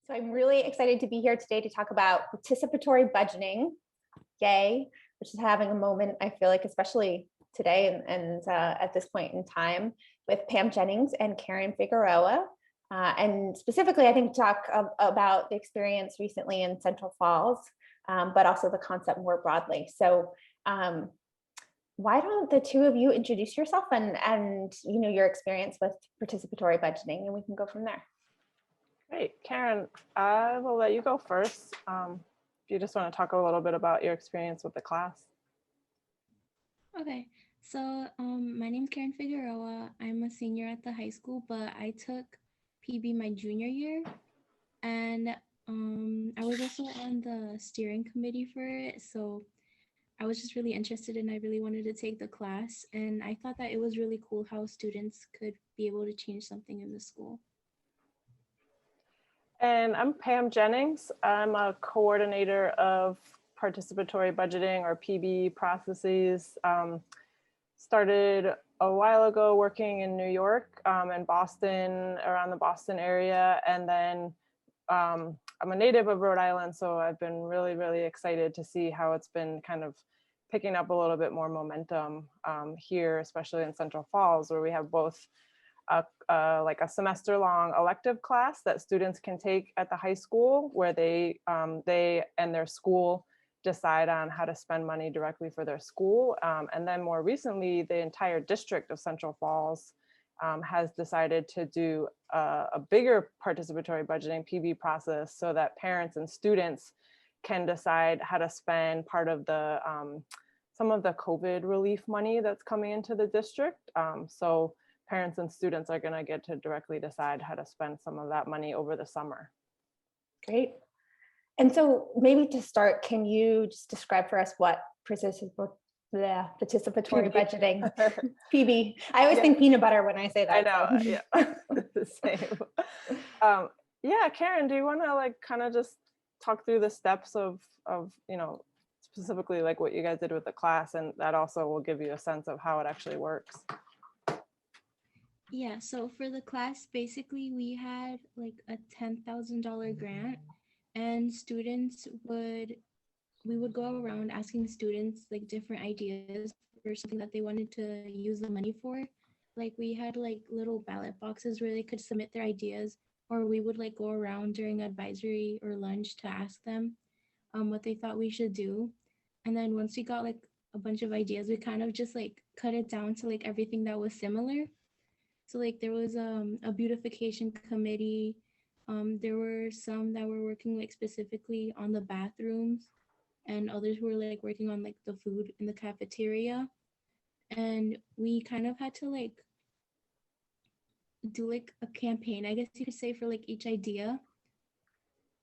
So I'm really excited to be here today to talk about participatory budgeting, yay, which is having a moment, I feel like, especially today and at this point in time, with Pam Jennings and Karen Figueroa. And specifically, I think talk about the experience recently in Central Falls, but also the concept more broadly. So why don't the two of you introduce yourself and your experience with participatory budgeting, and we can go from there. Great. Karen, I will let you go first. If you just want to talk a little bit about your experience with the class. Okay, so my name's Karen Figueroa. I'm a senior at the high school, but I took PB my junior year, and I was also on the steering committee for it. So I was just really interested and I really wanted to take the class, and I thought that it was really cool how students could be able to change something in the school. And I'm Pam Jennings. I'm a coordinator of participatory budgeting, or PB processes. Started a while ago working in New York and Boston, around the Boston area. And then I'm a native of Rhode Island, so I've been really, really excited to see how it's been kind of picking up a little bit more momentum here, especially in Central Falls, where we have both like a semester-long elective class that students can take at the high school, where they and their school decide on how to spend money directly for their school. And then more recently, the entire district of Central Falls has decided to do a bigger participatory budgeting PB process, so that parents and students can decide how to spend part of the some of the COVID relief money that's coming into the district. So parents and students are going to get to directly decide how to spend some of that money over the summer. Great. And so maybe to start, can you just describe for us what participatory budgeting, PB. I always think peanut butter when I say that. I know, so. Yeah, the same. Yeah, Karen, do you want to kind of just talk through the steps of specifically like what you guys did with the class, and that also will give you a sense of how it actually works. Yeah, so for the class, basically we had like a $10,000 grant, and we would go around asking students like different ideas for something that they wanted to use the money for. Like we had like little ballot boxes where they could submit their ideas, or we would like go around during advisory or lunch to ask them what they thought we should do. And then once we got like a bunch of ideas, we kind of just like cut it down to like everything that was similar. So like there was a beautification committee. There were some that were working like specifically on the bathrooms, and others were like working on like the food in the cafeteria. And we kind of had to like do like a campaign, I guess you could say, for like each idea.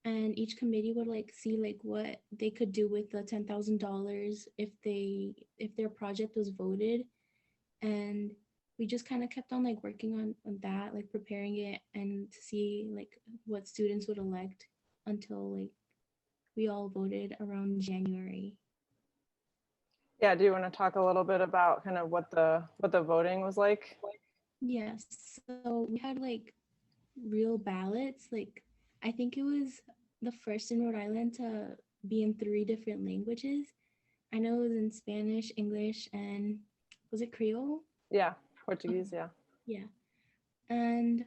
And each committee would like see like what they could do with the $10,000 if their project was voted. And we just kind of kept on like working on that, like preparing it and to see like what students would elect until like we all voted around January. Yeah, do you want to talk a little bit about kind of what the voting was like? Yes, so we had like real ballots. Like I think it was the first in Rhode Island to be in 3 different languages. I know it was in Spanish, English, and was it Creole? Yeah, Portuguese, yeah. Yeah. And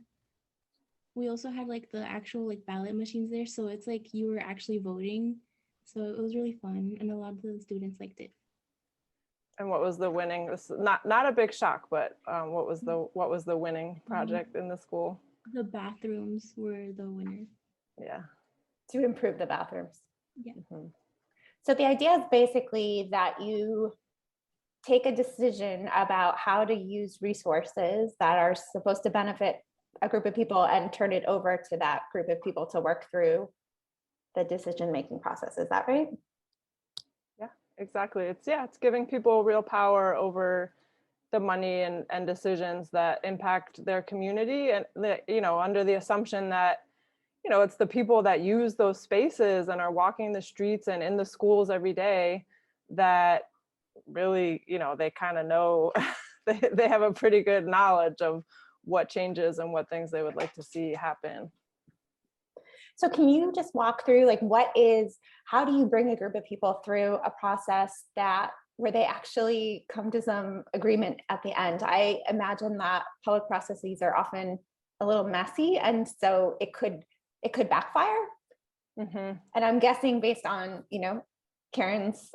we also had like the actual like ballot machines there, so it's like you were actually voting. So it was really fun, and a lot of the students liked it. And what was the winning? This is not a big shock, but what was the winning project in the school? The bathrooms were the winner. Yeah. To improve the bathrooms. Yeah. Mm-hmm. So the idea is basically that you take a decision about how to use resources that are supposed to benefit a group of people and turn it over to that group of people to work through the decision-making process. Is that right? Yeah, exactly. It's giving people real power over the money and decisions that impact their community, and under the assumption that it's the people that use those spaces and are walking the streets and in the schools every day that really, they kind of know, they have a pretty good knowledge of what changes and what things they would like to see happen. So can you just walk through like how do you bring a group of people through a process where they actually come to some agreement at the end? I imagine that public processes are often a little messy, and so it could backfire. And I'm guessing based on, Karen's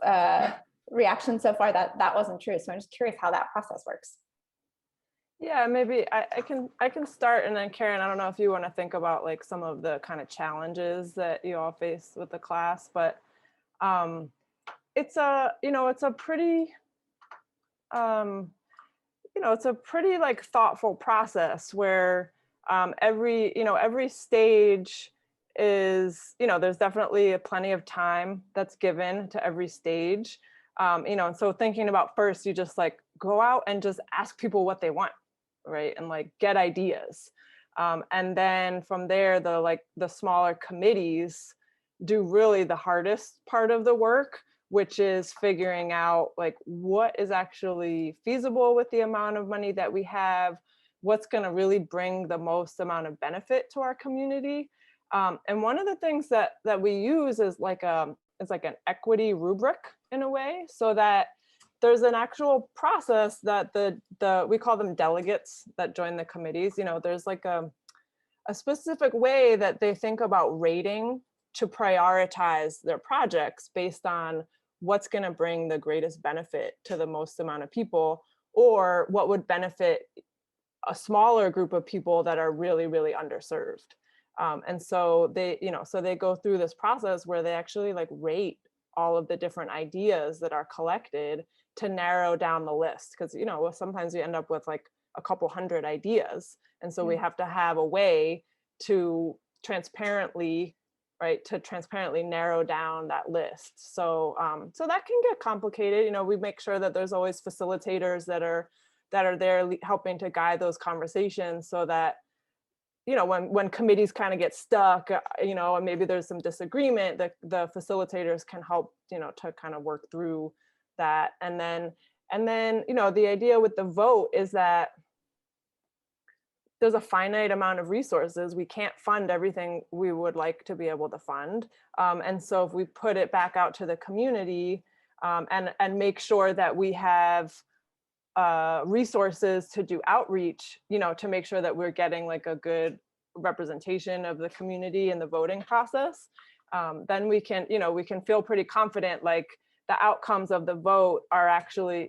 reaction so far that wasn't true. So I'm just curious how that process works. Yeah, maybe I can start, and then Karen, I don't know if you want to think about like some of the kind of challenges that you all face with the class, but it's a pretty it's a pretty like thoughtful process where every stage is, there's definitely plenty of time that's given to every stage. And so thinking about first, you just like go out and just ask people what they want, right? And like get ideas. And then from there, the smaller committees do really the hardest part of the work, which is figuring out like what is actually feasible with the amount of money that we have, what's going to really bring the most amount of benefit to our community. And one of the things that we use is like an equity rubric in a way, so that there's an actual process that we call them delegates that join the committees. There's like a specific way that they think about rating to prioritize their projects based on what's going to bring the greatest benefit to the most amount of people, or what would benefit a smaller group of people that are really, really underserved. And so they go through this process where they actually like rate all of the different ideas that are collected to narrow down the list. Because, sometimes you end up with like a couple hundred ideas. And so we have to have a way to transparently narrow down that list. So so that can get complicated. We make sure that there's always facilitators that are there helping to guide those conversations, so that when committees kind of get stuck, and maybe there's some disagreement, the facilitators can help to kind of work through that. And then the idea with the vote is that there's a finite amount of resources. We can't fund everything we would like to be able to fund. And so if we put it back out to the community, and make sure that we have resources to do outreach, to make sure that we're getting like a good representation of the community in the voting process, then we can feel pretty confident like the outcomes of the vote are actually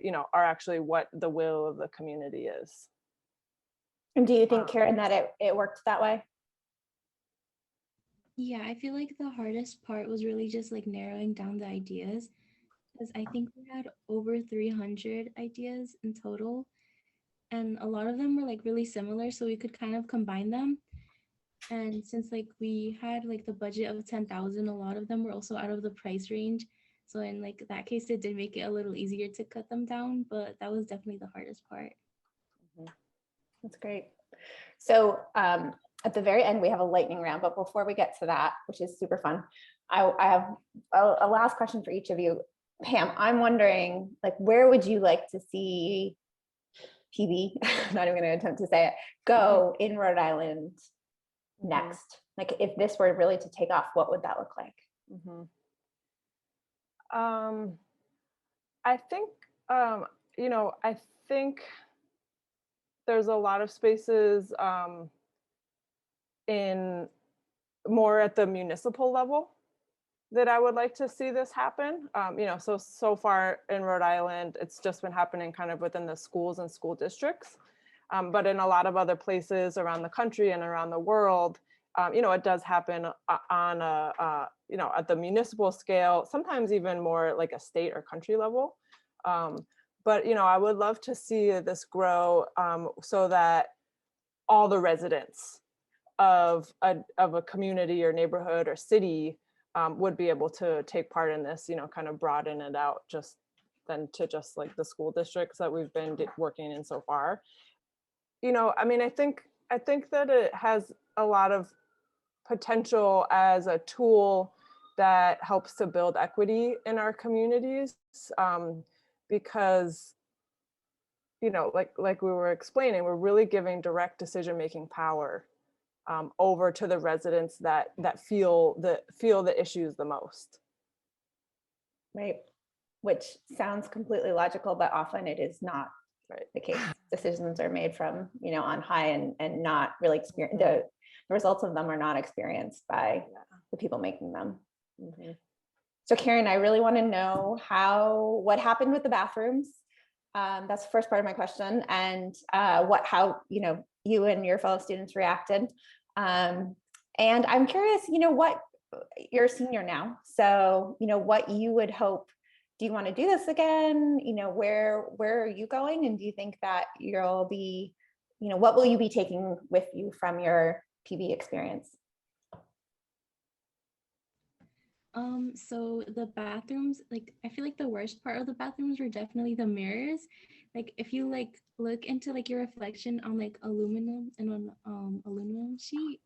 what the will of the community is. And do you think, Karen, that it worked that way? Yeah, I feel like the hardest part was really just like narrowing down the ideas, because I think we had over 300 ideas in total, and a lot of them were like really similar, so we could kind of combine them. And since like we had like the budget of 10,000, a lot of them were also out of the price range. So in like that case, it did make it a little easier to cut them down, but that was definitely the hardest part. That's great. So at the very end, we have a lightning round, but before we get to that, which is super fun, I have a last question for each of you. Pam, I'm wondering, like, where would you like to see PB, I'm not even going to attempt to say it, go in Rhode Island next? Like, if this were really to take off, what would that look like? I think, I think there's a lot of spaces in more at the municipal level that I would like to see this happen. So far in Rhode Island, it's just been happening kind of within the schools and school districts. But in a lot of other places around the country and around the world, it does happen on at the municipal scale, sometimes even more like a state or country level. But I would love to see this grow so that all the residents of a community or neighborhood or city would be able to take part in this, kind of broaden it out just like the school districts that we've been working in so far. I think that it has a lot of potential as a tool that helps to build equity in our communities, because like we were explaining, we're really giving direct decision-making power over to the residents that feel the issues the most. Right. Which sounds completely logical, but often it is not Right. the case. Decisions are made from, on high and not really the results of them are not experienced by the people making them. So Karen, I really want to know what happened with the bathrooms. That's the first part of my question, and how you and your fellow students reacted. And I'm curious, what you're a senior now, so what you would hope. Do you want to do this again? Where are you going? And do you think that you'll be, what will you be taking with you from your PB experience? So the bathrooms, like, I feel like the worst part of the bathrooms were definitely the mirrors. Like, if you like look into like your reflection on like aluminum and on aluminum sheet,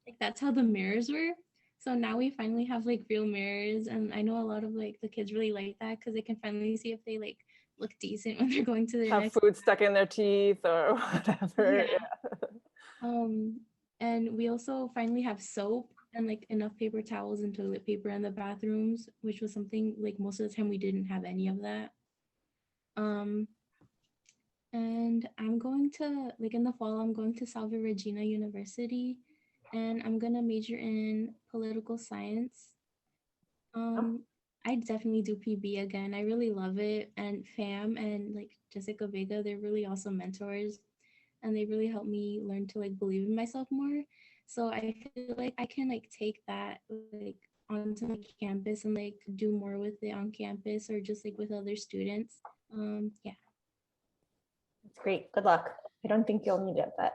like that's how the mirrors were. So now we finally have like real mirrors, and I know a lot of like the kids really like that because they can finally see if they like look decent when they're going to their Have next. food stuck in their teeth or whatever. And we also finally have soap and like enough paper towels and toilet paper in the bathrooms, which was something like most of the time we didn't have any of that. And I'm going to, like, in the fall, I'm going to Salve Regina University, and I'm gonna major in political science. I definitely do PB again. I really love it. And Fam and like Jessica Vega, they're really awesome mentors, and they really helped me learn to like believe in myself more. So I feel like I can like take that like onto my campus and like do more with it on campus or just like with other students. Yeah. That's great. Good luck. I don't think you'll need it, but.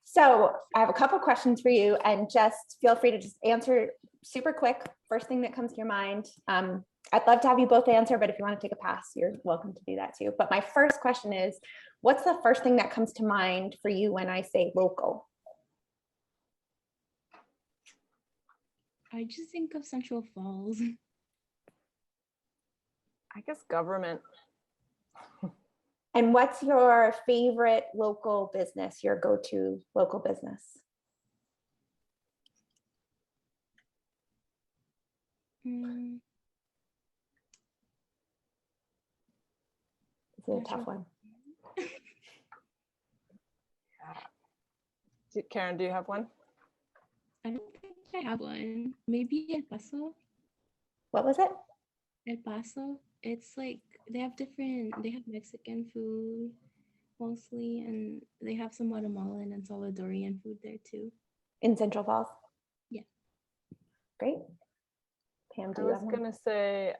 So I have a couple questions for you, and just feel free to just answer super quick. First thing that comes to your mind. I'd love to have you both answer, but if you want to take a pass, you're welcome to do that too. But my first question is, what's the first thing that comes to mind for you when I say local? I just think of Central Falls. I guess government. And what's your favorite local business, your go-to local business? It's a tough one. Karen, do you have one? I don't think I have one. Maybe El Paso. What was it? El Paso. It's like they have Mexican food mostly, and they have some Guatemalan and Salvadorian food there too. In Central Falls? Yeah. Great. Pam, do I you was have one? gonna say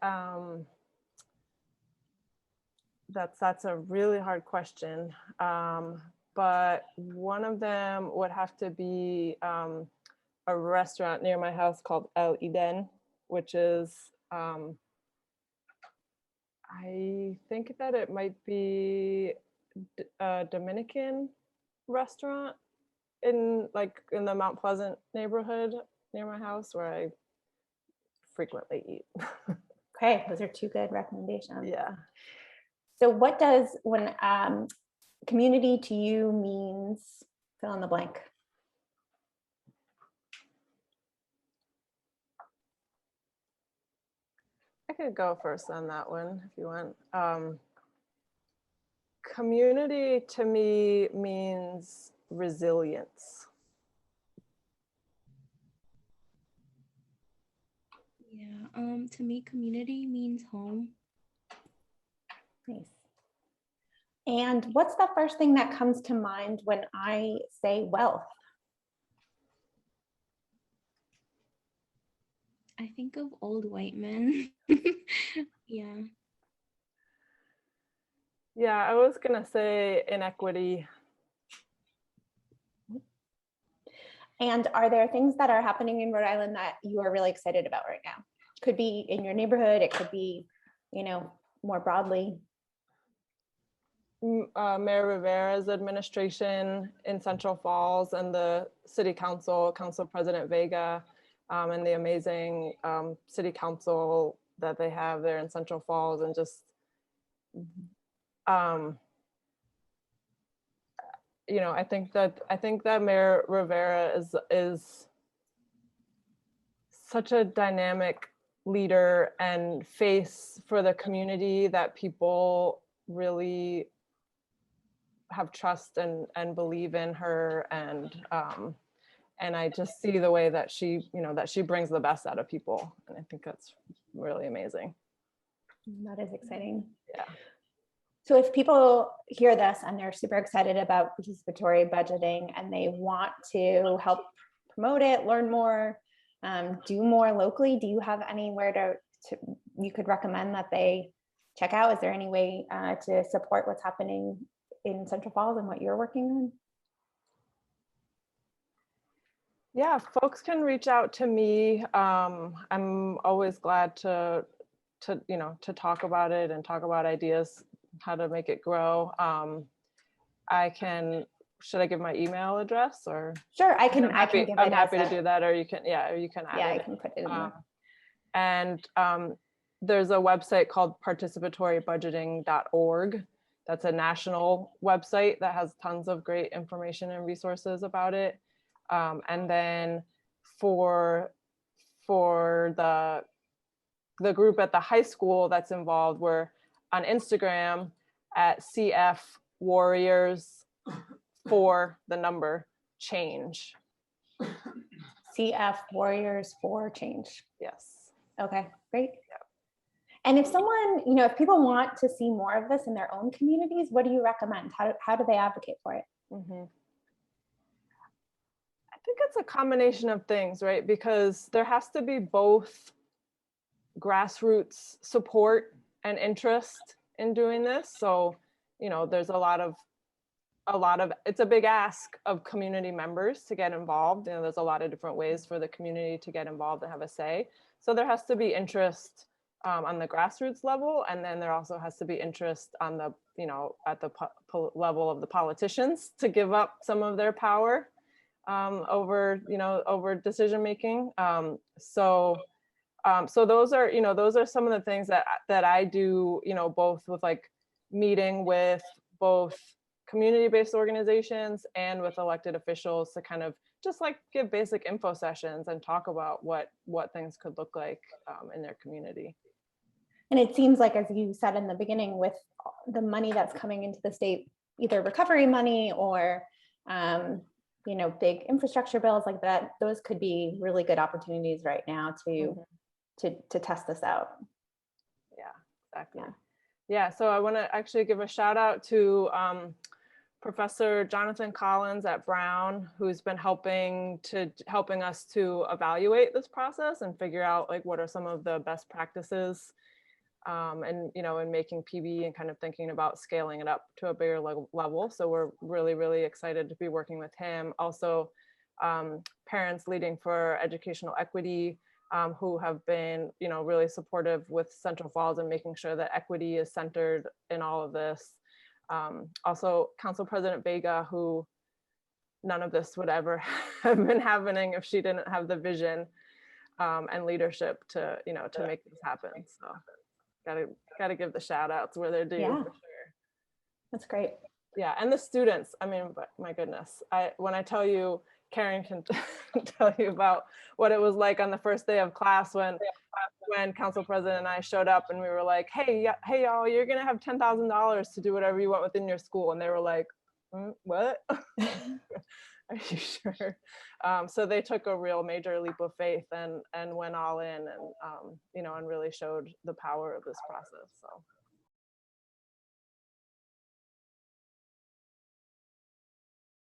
that's a really hard question, but one of them would have to be a restaurant near my house called El Eden, which is I think that it might be a Dominican restaurant in the Mount Pleasant neighborhood near my house, where I frequently eat. Okay, those are two good recommendations. Yeah. So what does, when community to you means, fill in the blank? I could go first on that one if you want. Community to me means resilience. Yeah. To me, community means home. Nice. And what's the first thing that comes to mind when I say wealth? I think of old white men. Yeah. Yeah, I was gonna say inequity. And are there things that are happening in Rhode Island that you are really excited about right now? Could be in your neighborhood, it could be, more broadly. Mayor Rivera's administration in Central Falls and the city council president Vega, and the amazing city council that they have there in Central Falls, and just you know, I think that Mayor Rivera is such a dynamic leader and face for the community that people really have trust and believe in her, and I just see the way that she, you know, that she brings the best out of people, and I think that's really amazing. That is exciting. Yeah. So if people hear this and they're super excited about participatory budgeting and they want to help promote it, learn more, do more locally, do you have anywhere to you could recommend that they check out? Is there any way to support what's happening in Central Falls and what you're working on? Yeah, folks can reach out to me. I'm always glad to you know, to talk about it and talk about ideas, how to make it grow. Should I give my email address, or? Sure, I can I'm give it. I'm happy to do that, or you can, or you can add Yeah, it. I can put it in there. And there's a website called participatorybudgeting.org. That's a national website that has tons of great information and resources about it. And then for the group at the high school that's involved, we're on Instagram at CF Warriors for the number change. CF Warriors for Change. Yes. Okay, great. Yeah. And if someone, you know, if people want to see more of this in their own communities, what do you recommend? How do they advocate for it? Mm-hmm. I think it's a combination of things, right? Because there has to be both grassroots support and interest in doing this. So, you know, there's a lot of, it's a big ask of community members to get involved. You know, there's a lot of different ways for the community to get involved and have a say. So there has to be interest on the grassroots level, and then there also has to be interest on the, you know, at the level of the politicians to give up some of their power over, you know, over decision making. So those are, you know, those are some of the things that I do, you know, both with like meeting with both community-based organizations and with elected officials to kind of just like give basic info sessions and talk about what things could look like in their community. And it seems like, as you said in the beginning, with the money that's coming into the state, either recovery money or, you know, big infrastructure bills like that, those could be really good opportunities right now to test this out. Yeah, exactly. Yeah, so I want to actually give a shout out to Professor Jonathan Collins at Brown, who's been helping us to evaluate this process and figure out like what are some of the best practices, and, you know, in making PB and kind of thinking about scaling it up to a bigger level. So we're really, really excited to be working with him. Also, Parents Leading for Educational Equity, who have been, you know, really supportive with Central Falls and making sure that equity is centered in all of this. Also, Council President Vega, who none of this would ever have been happening if she didn't have the vision and leadership to, you know, to make this happen. So gotta give the shout outs where they're due. Yeah. For sure. That's great. Yeah, and the students, I mean, but my goodness, when I tell you, Karen can tell you about what it was like on the first day of class when Council President and I showed up and we were like, hey y'all, you're gonna have $10,000 to do whatever you want within your school. And they were like, what? Are you sure? So they took a real major leap of faith and went all in, and you know, and really showed the power of this process. So